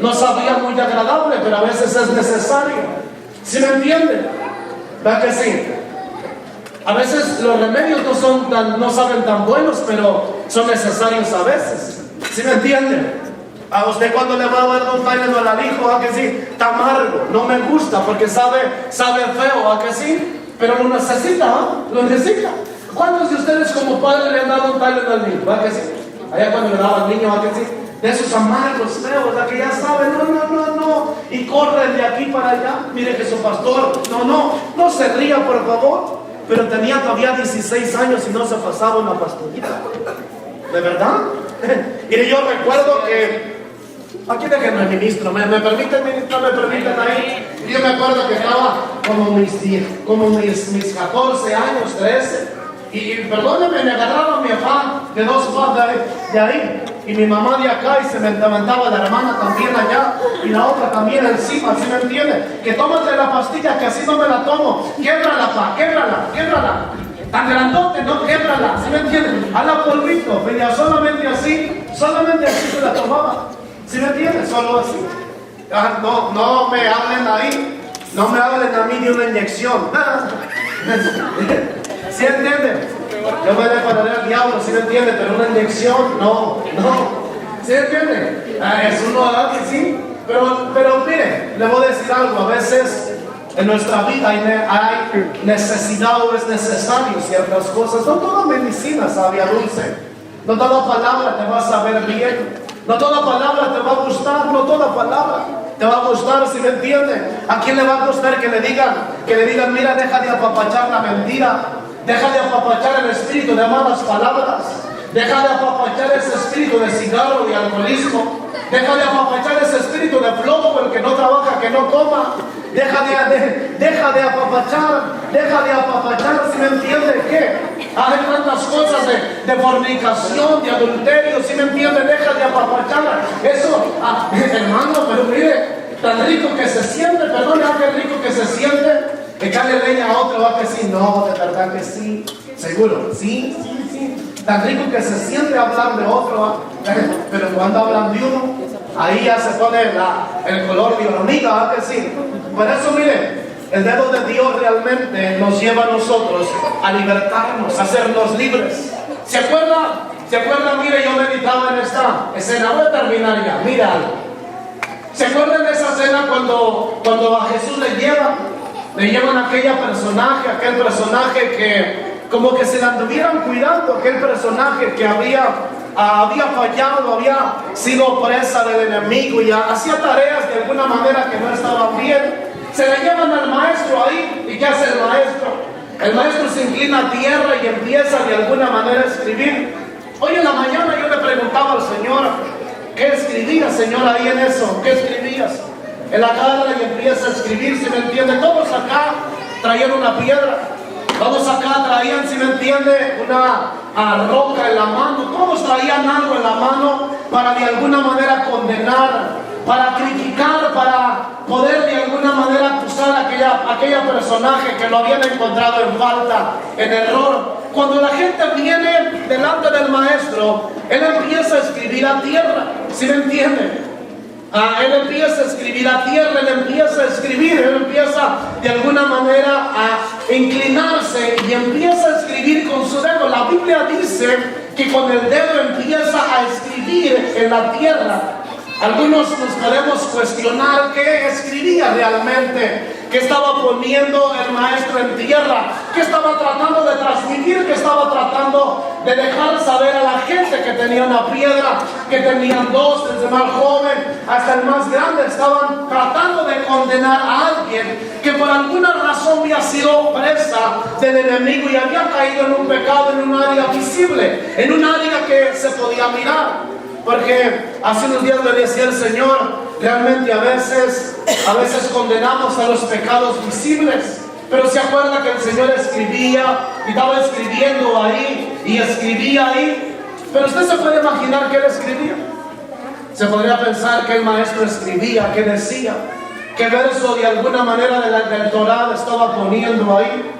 No sabía muy agradable, pero a veces es necesario. ¿Sí me entiende? ¿Verdad que sí? A veces los remedios no saben tan buenos, pero son necesarios a veces. ¿Sí me entiende? A usted cuando le va a dar un Tylenol al hijo, ¿a que sí? Está amargo, no me gusta porque sabe feo, ¿a que sí? Pero lo necesita, ¿ah? Lo necesita. ¿Cuántos de ustedes como padres le han dado un Tylenol al niño? ¿A que sí? Allá cuando le daba al niño, ¿a que sí? De esos amargos feos, ¿a que ya saben? No. Y corren de aquí para allá. Mire que su pastor, no se ría, por favor. Pero tenía todavía 16 años y no se pasaba una pastillita. ¿De verdad? Mire, yo recuerdo que... Aquí déjenme, ministro. ¿Me permiten, ministro? ¿Me permiten ahí? Yo me acuerdo que estaba como mis 14 años, 13. Y perdónenme, me agarraron mi papá de dos papás de ahí. Y mi mamá de acá, y se me levantaba la hermana también allá. Y la otra también encima, ¿sí me entiende? Que tómate la pastilla, que así no me la tomo. Québrala, pa, québrala. Tan grandote, no, québrala, ¿sí me entienden? A la polvito, venía solamente así se la tomaba, ¿sí me entienden? Solo así. No me hablen ahí, no me hablen a mí de una inyección. ¿Sí entienden? Yo me dejaré al diablo, ¿sí me entienden? Pero una inyección, no. ¿Sí entienden? Es uno que sí, pero mire, le voy a decir algo, a veces... En nuestra vida hay necesidad o es necesario ciertas cosas. No toda medicina sabe a dulce. No toda palabra te va a saber bien. No toda palabra te va a gustar. No toda palabra te va a gustar, si me entiende. ¿A quién le va a gustar que le digan, mira, deja de apapachar la mentira, deja de apapachar el espíritu de malas palabras, deja de apapachar ese espíritu de cigarro, de alcoholismo, deja de apapachar ese espíritu de flojo, el que no trabaja, que no coma? Deja de apapachar, ¿sí me entiende? ¿Qué? Hay tantas cosas de fornicación, de adulterio, ¿sí me entiende? Deja de apapachar. Eso, hermano, pero mire, tan rico que se siente, perdón, qué rico que se siente, echarle leña a otro, va que sí, no, de verdad que sí, seguro, sí. Tan rico que se siente hablar de otro, pero cuando hablan de uno, ahí ya se pone el color de hormiga, ¿verdad que sí? Por eso, mire, el dedo de Dios realmente nos lleva a nosotros a libertarnos, a hacernos libres. ¿Se acuerda? Mire, yo meditaba en esta escena. Voy a terminar ya, mira algo. ¿Se acuerdan de esa escena cuando a Jesús le llevan a aquel personaje que como que se la anduvieran cuidando, aquel personaje que había fallado, había sido presa del enemigo y hacía tareas de alguna manera que no estaban bien? Se le llevan al maestro ahí, ¿y qué hace el maestro? El maestro se inclina a tierra y empieza de alguna manera a escribir. Hoy en la mañana yo le preguntaba al Señor, ¿qué escribías, Señor, ahí en eso? ¿Qué escribías? Él agarra y empieza a escribir, ¿se me entiende? Todos acá traían una piedra. Todos acá traían, si me entiende, una roca en la mano. Todos traían algo en la mano para de alguna manera condenar, para criticar, para poder de alguna manera acusar a aquella personaje que lo habían encontrado en falta, en error. Cuando la gente viene delante del maestro, él empieza a escribir a tierra, ¿sí me entiende? Él empieza a escribir a tierra, él empieza de alguna manera a inclinarse y empieza a escribir con su dedo. La Biblia dice que con el dedo empieza a escribir en la tierra. Algunos nos podemos cuestionar qué escribía realmente, qué estaba poniendo el maestro en tierra, qué estaba tratando de transmitir, qué estaba tratando de dejar saber a la gente que tenía una piedra, que tenían dos, desde el más joven hasta el más grande. Estaban tratando de condenar a alguien que por alguna razón había sido presa del enemigo y había caído en un pecado, en un área visible, en un área que se podía mirar. Porque hace unos días me decía el Señor, realmente a veces condenamos a los pecados visibles, pero se acuerda que el Señor escribía y estaba escribiendo ahí y escribía ahí. Pero usted se puede imaginar que él escribía. Se podría pensar que el maestro escribía, que decía, qué verso de alguna manera del Torá estaba poniendo ahí,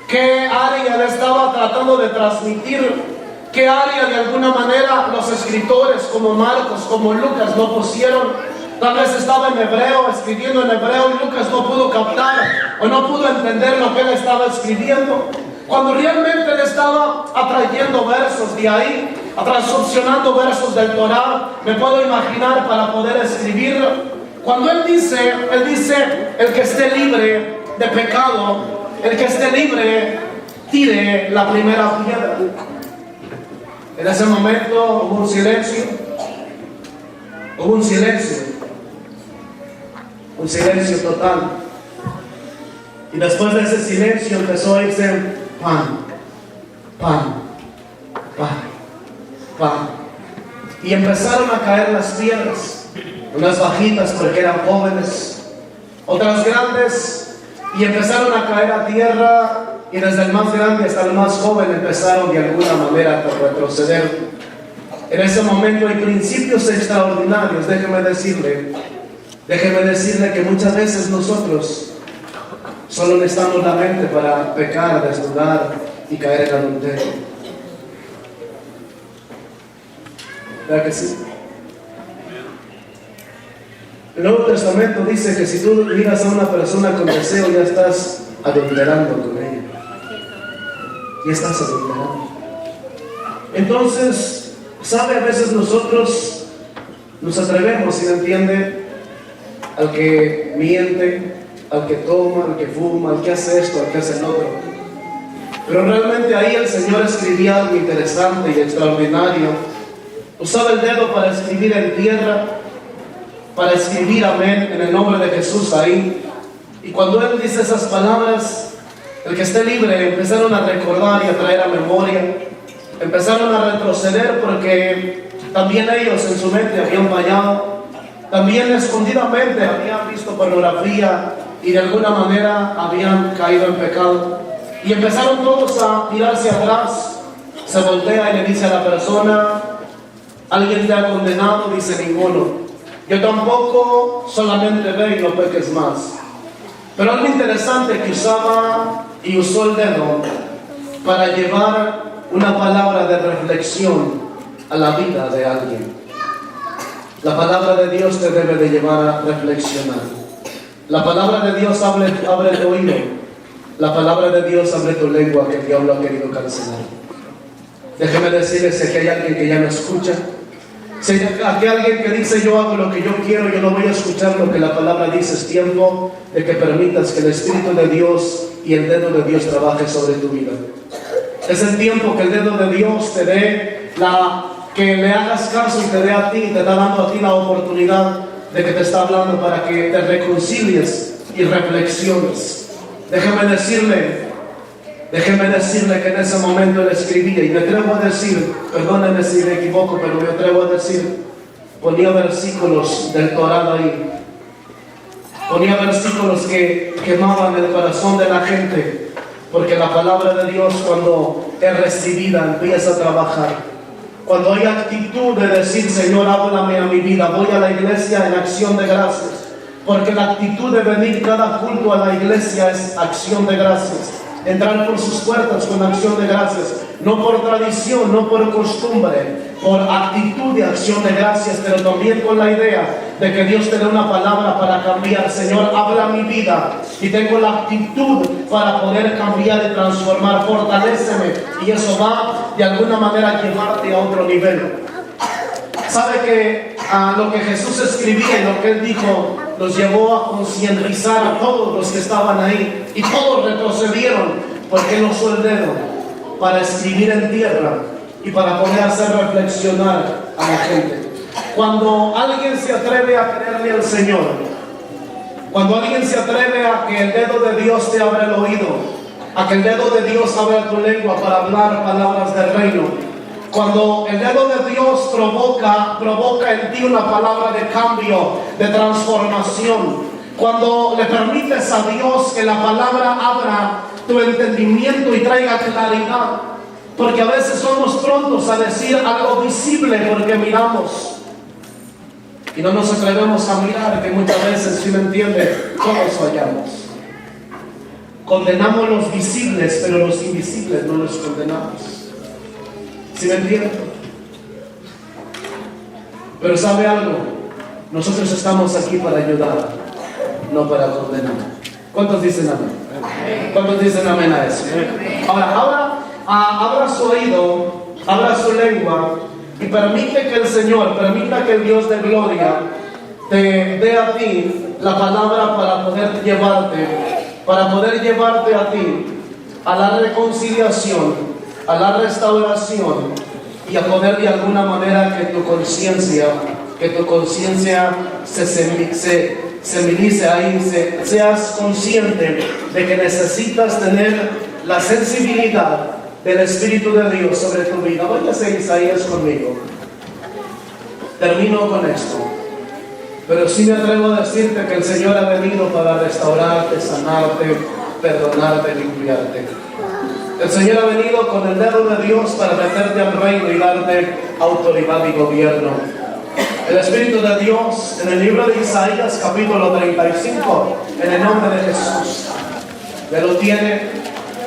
qué área le estaba tratando de transmitir. ¿Qué área de alguna manera los escritores como Marcos, como Lucas no pusieron? Tal vez estaba en hebreo, escribiendo en hebreo, y Lucas no pudo captar o no pudo entender lo que él estaba escribiendo. Cuando realmente él estaba atrayendo versos de ahí, transcripcionando versos del Torah, me puedo imaginar para poder escribir. Cuando él dice, el que esté libre de pecado, el que esté libre, tire la primera piedra. En ese momento hubo un silencio, un silencio total. Y después de ese silencio empezó a irse pan, pan, pan, pan. Y empezaron a caer las piedras, unas bajitas porque eran jóvenes, otras grandes, y empezaron a caer a tierra, y desde el más grande hasta el más joven empezaron de alguna manera a retroceder. En ese momento hay principios extraordinarios. Déjeme decirle que muchas veces nosotros solo necesitamos la mente para pecar, desnudar y caer en adulterio. ¿Verdad que sí? El Nuevo Testamento dice que si tú miras a una persona con deseo, ya estás adulterando con ella. Ya estás adulterando. Entonces, ¿sabe? A veces nosotros nos atrevemos, ¿sí me entiende? Al que miente, al que toma, al que fuma, al que hace esto, al que hace el otro. Pero realmente ahí el Señor escribía algo interesante y extraordinario. Usaba el dedo para escribir en tierra, para escribir amén en el nombre de Jesús ahí. Y cuando Él dice esas palabras, el que esté libre, empezaron a recordar y a traer a memoria. Empezaron a retroceder porque también ellos en su mente habían fallado. También escondidamente habían visto pornografía y de alguna manera habían caído en pecado. Y empezaron todos a mirarse atrás. Se voltea y le dice a la persona: ¿alguien te ha condenado? Dice: ninguno. Yo tampoco, solamente ve y no peques más. Pero algo interesante que usó el dedo para llevar una palabra de reflexión a la vida de alguien. La palabra de Dios te debe de llevar a reflexionar. La palabra de Dios abre tu oído. La palabra de Dios abre tu lengua que el diablo ha querido cancelar. Déjeme decirles que hay alguien que ya no escucha. Si hay alguien que dice: yo hago lo que yo quiero, yo no voy a escuchar lo que la palabra dice. Es tiempo de que permitas que el Espíritu de Dios y el dedo de Dios trabaje sobre tu vida. Es el tiempo que el dedo de Dios te dé que le hagas caso y te dé a ti, te está dando a ti la oportunidad de que te está hablando para que te reconcilies y reflexiones. Déjeme decirle que en ese momento él escribía, y me atrevo a decir, perdónenme si me equivoco, pero me atrevo a decir, ponía versículos del Torah ahí, ponía versículos que quemaban el corazón de la gente, porque la palabra de Dios, cuando es recibida, empieza a trabajar. Cuando hay actitud de decir: Señor, háblame a mi vida, voy a la iglesia en acción de gracias, porque la actitud de venir cada culto a la iglesia es acción de gracias. Entrar por sus puertas con acción de gracias, no por tradición, no por costumbre, por actitud de acción de gracias, pero también con la idea de que Dios te dé una palabra para cambiar. Señor, habla mi vida y tengo la actitud para poder cambiar y transformar. Fortaléceme, y eso va de alguna manera a llevarte a otro nivel. Sabe que lo que Jesús escribía y lo que Él dijo los llevó a concientizar a todos los que estaban ahí, y todos retrocedieron porque Él usó el dedo para escribir en tierra y para poder hacer reflexionar a la gente. Cuando alguien se atreve a creerle al Señor, cuando alguien se atreve a que el dedo de Dios te abra el oído, a que el dedo de Dios abra tu lengua para hablar palabras del reino, cuando el dedo de Dios provoca en ti una palabra de cambio, de transformación, cuando le permites a Dios que la palabra abra tu entendimiento y traiga claridad, porque a veces somos prontos a decir algo visible porque miramos y no nos atrevemos a mirar, que muchas veces, si me entiende, todos fallamos. Condenamos los visibles, pero los invisibles no los condenamos. ¿Sí me entienden? Pero ¿sabe algo? Nosotros estamos aquí para ayudar, no para condenar. ¿Cuántos dicen amén? ¿Cuántos dicen amén a eso? Ahora abra su oído abra su lengua y permite que el Señor, permita que el Dios de gloria te dé a ti la palabra para poder llevarte a ti a la reconciliación, a la restauración y a poder de alguna manera que tu conciencia se milice ahí, seas consciente de que necesitas tener la sensibilidad del Espíritu de Dios sobre tu vida. Váyase a Isaías conmigo. Termino con esto. Pero sí me atrevo a decirte que el Señor ha venido para restaurarte, sanarte, perdonarte, limpiarte. El Señor ha venido con el dedo de Dios para meterte al reino y darte autoridad y gobierno. El Espíritu de Dios en el libro de Isaías capítulo 35, en el nombre de Jesús. ¿Ya lo tiene?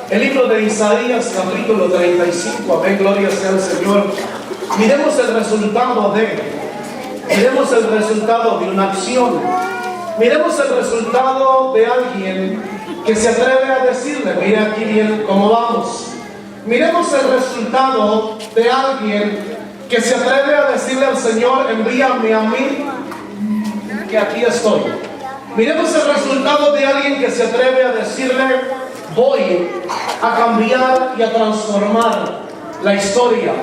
El libro de Isaías capítulo 35, amén, gloria sea al Señor. Miremos el resultado de una acción. Miremos el resultado de alguien que se atreve a decirle, mire aquí bien cómo vamos. Miremos el resultado de alguien que se atreve a decirle al Señor, envíame a mí, que aquí estoy. Miremos el resultado de alguien que se atreve a decirle, voy a cambiar y a transformar la historia.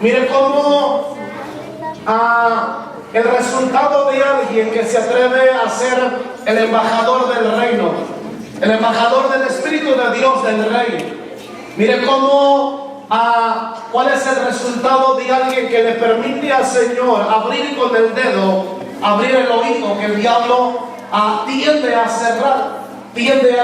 Mire cómo el resultado de alguien que se atreve a ser el embajador del reino, el embajador del Espíritu de Dios del Rey. Mire cómo cuál es el resultado de alguien que le permite al Señor abrir con el dedo, abrir el oído que el diablo tiende a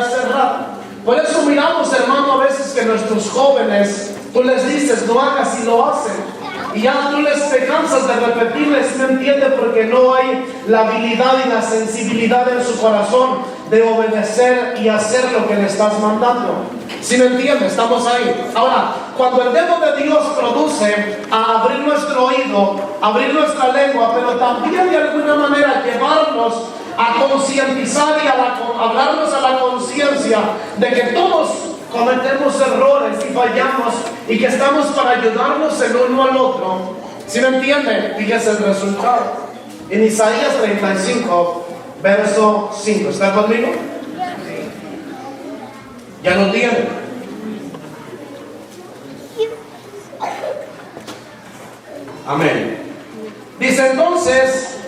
cerrar. Por eso miramos, hermano, a veces que nuestros jóvenes, tú les dices, no hagas y lo hacen. Y ya tú te cansas de repetirles, ¿me entiendes? Porque no hay la habilidad y la sensibilidad en su corazón de obedecer y hacer lo que le estás mandando. ¿Sí me entiendes? Estamos ahí. Ahora, cuando el dedo de Dios produce a abrir nuestro oído, abrir nuestra lengua, pero también de alguna manera llevarnos a concientizar y hablarnos a la conciencia de que todos cometemos errores y fallamos y que estamos para ayudarnos el uno al otro. ¿Sí me entiende? Fíjese el resultado. En Isaías 35, verso 5. ¿Está conmigo? ¿Ya lo tiene? Amén. Dice entonces,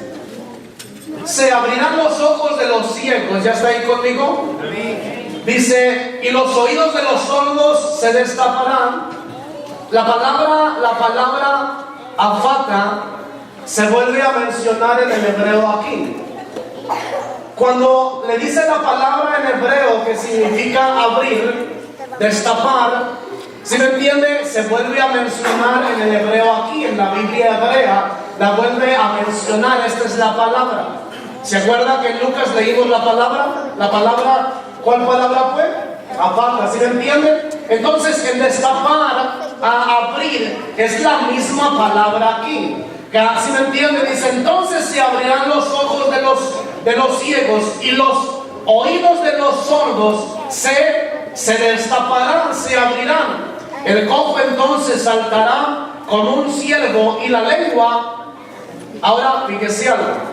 se abrirán los ojos de los ciegos. ¿Ya está ahí conmigo? Dice, y los oídos de los sordos se destaparán. La palabra afata se vuelve a mencionar en el hebreo aquí. Cuando le dice la palabra en hebreo que significa abrir, destapar, ¿sí me entiende? Se vuelve a mencionar en el hebreo aquí, en la Biblia hebrea, la vuelve a mencionar. Esta es la palabra. ¿Se acuerda que en Lucas leímos la palabra? La palabra, ¿cuál palabra fue? Afata, ¿sí me entiende? Entonces, el destapar, abrir, es la misma palabra aquí. ¿Sí me entiende? Dice, entonces se abrirán los ojos de los ciegos y los oídos de los sordos se destaparán, se abrirán. El cojo entonces saltará como un ciervo y la lengua. Ahora, fíjese algo.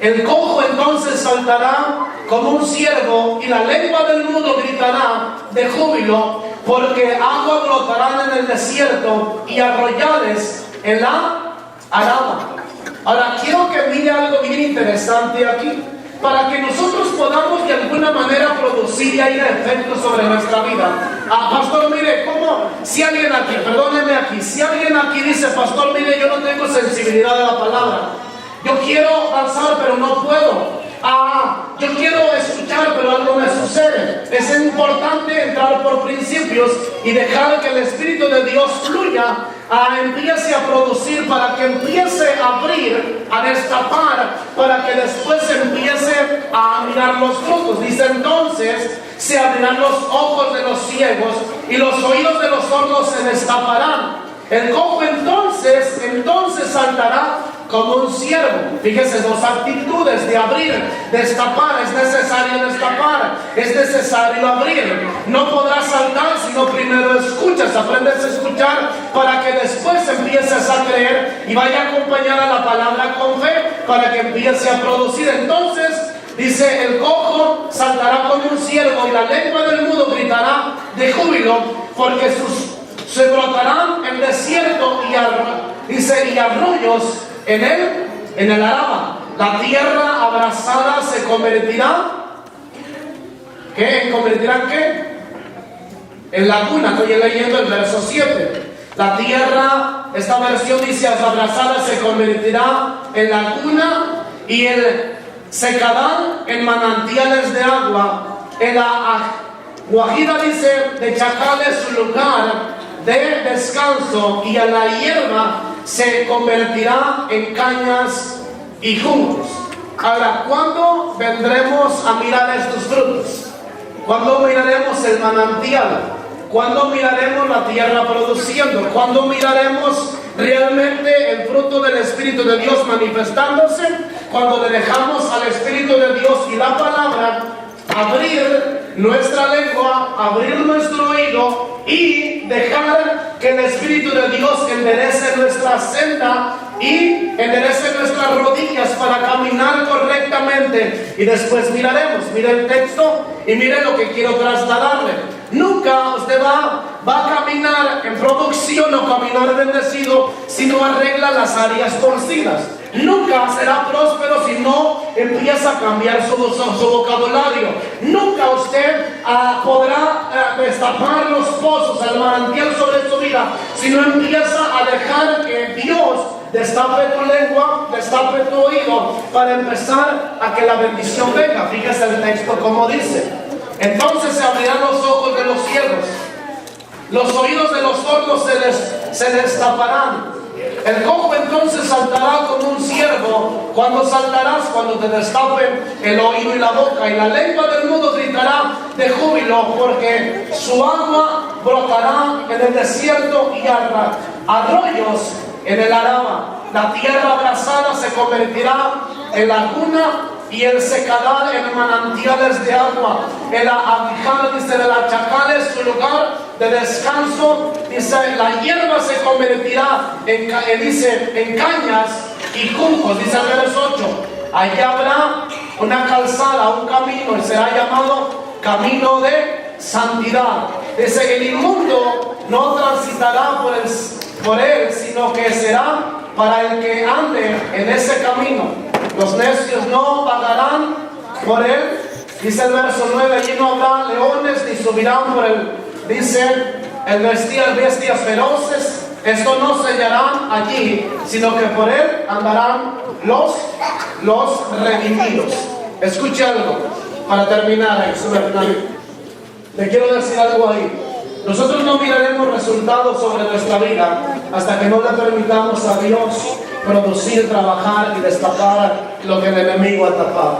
El cojo entonces saltará como un ciervo y la lengua del mudo gritará de júbilo, porque agua brotarán en el desierto y arroyales en la arada. Ahora quiero que mire algo bien interesante aquí, para que nosotros podamos de alguna manera producir y haya efectos sobre nuestra vida. Pastor, mire, ¿cómo? Si alguien aquí, perdóneme aquí, si alguien aquí dice, pastor, mire, yo no tengo sensibilidad de la palabra. Yo quiero avanzar, pero no puedo. Yo quiero escuchar, pero algo me sucede. Es importante entrar por principios y dejar que el Espíritu de Dios fluya, empiece a producir, para que empiece a abrir, a destapar, para que después empiece a mirar los frutos. Dice entonces, se abrirán los ojos de los ciegos y los oídos de los sordos se destaparán. El cojo entonces saltará como un ciervo. Fíjese, dos actitudes. virtudes de abrir, destapar. Es necesario destapar, es necesario abrir. No podrás saltar si no primero escuchas, aprendes a escuchar para que después empieces a creer y vaya acompañada la palabra con fe para que empiece a producir. Entonces dice: el cojo saltará como un ciervo y la lengua del mudo gritará de júbilo, porque se brotarán el desierto y arroyos en el Araba. La tierra abrasada se convertirá, ¿qué? ¿Convertirá en qué? En laguna. Estoy leyendo el verso 7. La tierra, esta versión dice: abrasada se convertirá en laguna y el secarán en manantiales de agua. En la guajira dice: de chacales su lugar de descanso, y a la hierba se convertirá en cañas y juncos. Ahora, ¿cuándo vendremos a mirar estos frutos? ¿Cuándo miraremos el manantial? ¿Cuándo miraremos la tierra produciendo? ¿Cuándo miraremos realmente el fruto del Espíritu de Dios manifestándose? Cuando le dejamos al Espíritu de Dios y la palabra abrir nuestra lengua, abrir nuestro oído y dejar que el Espíritu de Dios enderece nuestra senda y enderece nuestras rodillas para caminar correctamente. Y después miraremos. Mire el texto y mire lo que quiero trasladarle. Nunca usted va a caminar en producción o caminar bendecido si no arregla las áreas torcidas. Nunca será próspero si no empieza a cambiar su vocabulario. Nunca usted podrá destapar los pozos, el manantial sobre su vida, si no empieza a dejar que Dios destape tu lengua, destape tu oído, para empezar a que la bendición venga. Fíjese el texto como dice: entonces se abrirán los ojos de los ciegos, los oídos de los sordos se destaparán. El cojo entonces saltará como un ciervo. ¿Cuándo saltarás? Cuando te destapen el oído y la boca. Y la lengua del mudo gritará de júbilo, porque su agua brotará en el desierto y arroyos en el Araba. La tierra abrasada se convertirá en laguna y el secadal en manantiales de agua. El abijal, dice, de la chacales su lugar de descanso. Dice: la hierba se convertirá en cañas y juncos. Dice el verso 8: allá habrá una calzada, un camino, y será llamado camino de santidad. Dice: el inmundo no transitará por él, sino que será para el que ande en ese camino. Los necios no vagarán por él. Dice el verso 9: allí no habrá leones ni subirán por él. Dice: el bestias feroces, esto no se hallarán allí, sino que por él andarán los redimidos. Escuche algo para terminar ahí, le quiero decir algo ahí. Nosotros no miraremos resultados sobre nuestra vida hasta que no le permitamos a Dios producir, trabajar y destapar lo que el enemigo ha tapado.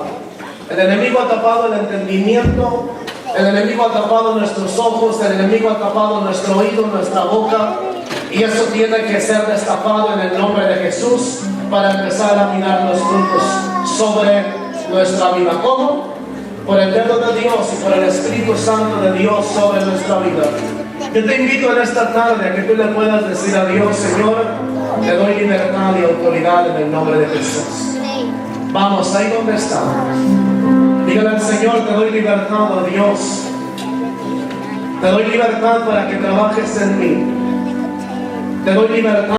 El enemigo ha tapado el entendimiento, el enemigo ha tapado nuestros ojos, el enemigo ha tapado nuestro oído, nuestra boca, y eso tiene que ser destapado en el nombre de Jesús para empezar a mirar los frutos sobre nuestra vida. ¿Cómo? Por el dedo de Dios y por el Espíritu Santo de Dios sobre nuestra vida. Yo te invito en esta tarde a que tú le puedas decir a Dios: Señor, te doy libertad y autoridad en el nombre de Jesús. Vamos, ahí donde está. Dígale al Señor: te doy libertad, oh Dios. Te doy libertad para que trabajes en mí. Te doy libertad.